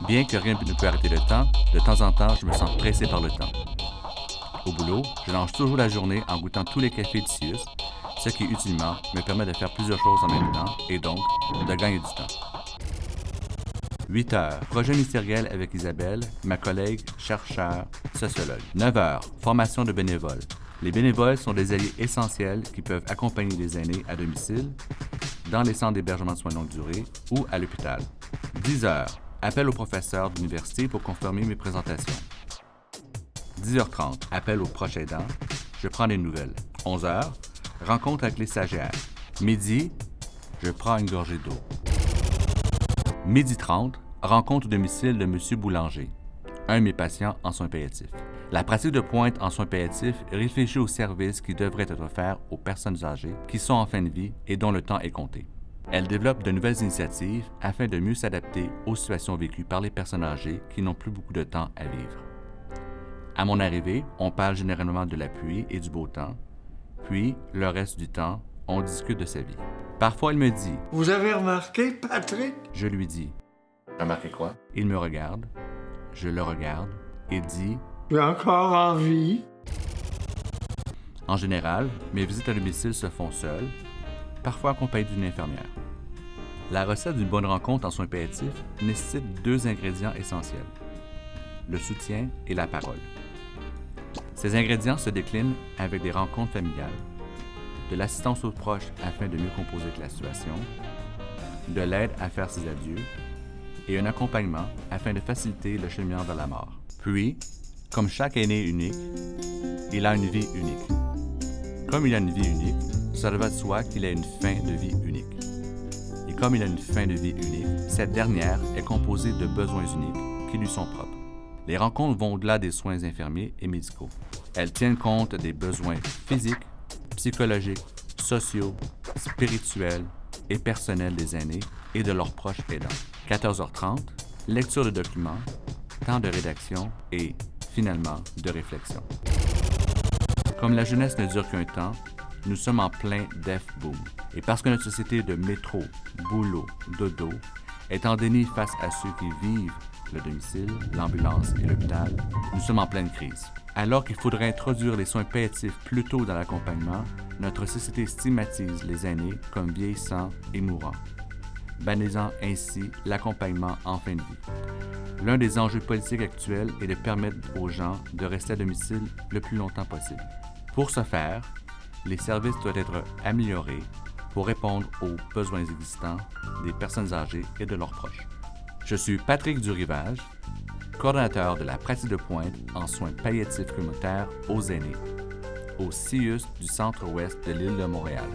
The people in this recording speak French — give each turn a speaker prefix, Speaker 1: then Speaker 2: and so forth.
Speaker 1: Bien que rien ne peut arrêter le temps, de temps en temps, je me sens pressé par le temps. Au boulot, je lance toujours la journée en goûtant tous les cafés de Sius, ce qui, utilement, me permet de faire plusieurs choses en même temps et donc de gagner du temps. 8 heures, projet ministériel avec Isabelle, ma collègue, chercheur, sociologue. 9 heures, formation de bénévoles. Les bénévoles sont des alliés essentiels qui peuvent accompagner les aînés à domicile, dans les centres d'hébergement de soins longue durée ou à l'hôpital. 10 heures, appel aux professeurs d'université pour confirmer mes présentations. 10h30, appel aux proches aidants, je prends des nouvelles. 11h, rencontre avec les stagiaires. Midi, je prends une gorgée d'eau. 12h30, rencontre au domicile de M. Boulanger, un de mes patients en soins palliatifs. La pratique de pointe en soins palliatifs réfléchit aux services qui devraient être offerts aux personnes âgées qui sont en fin de vie et dont le temps est compté. Elle développe de nouvelles initiatives afin de mieux s'adapter aux situations vécues par les personnes âgées qui n'ont plus beaucoup de temps à vivre. À mon arrivée, on parle généralement de la pluie et du beau temps, puis, le reste du temps, on discute de sa vie. Parfois, elle me dit «
Speaker 2: Vous avez remarqué, Patrick? »
Speaker 1: Je lui dis « Remarqué quoi? » Il me regarde, je le regarde et dit
Speaker 2: « J'ai encore envie. »
Speaker 1: En général, mes visites à domicile se font seules, parfois accompagnées d'une infirmière. La recette d'une bonne rencontre en soins palliatifs nécessite 2 ingrédients essentiels, le soutien et la parole. Ces ingrédients se déclinent avec des rencontres familiales, de l'assistance aux proches afin de mieux composer avec la situation, de l'aide à faire ses adieux et un accompagnement afin de faciliter le cheminement vers la mort. Puis, comme chaque aîné unique, il a une vie unique. Comme il a une vie unique, cela va de soi qu'il a une fin de vie unique. Et comme il a une fin de vie unique, cette dernière est composée de besoins uniques qui lui sont propres. Les rencontres vont au-delà des soins infirmiers et médicaux. Elles tiennent compte des besoins physiques, psychologiques, sociaux, spirituels et personnels des aînés et de leurs proches aidants. 14h30, lecture de documents, temps de rédaction et, finalement, de réflexion. Comme la jeunesse ne dure qu'un temps, nous sommes en plein death boom. Et parce que notre société de métro, boulot, dodo est en déni face à ceux qui vivent le domicile, l'ambulance et l'hôpital, nous sommes en pleine crise. Alors qu'il faudrait introduire les soins palliatifs plus tôt dans l'accompagnement, notre société stigmatise les aînés comme vieillissants et mourants, banalisant ainsi l'accompagnement en fin de vie. L'un des enjeux politiques actuels est de permettre aux gens de rester à domicile le plus longtemps possible. Pour ce faire, les services doivent être améliorés pour répondre aux besoins existants des personnes âgées et de leurs proches. Je suis Patrick Durivage, coordonnateur de la pratique de pointe en soins palliatifs communautaires aux aînés, au CIUS du Centre-Ouest de l'île de Montréal.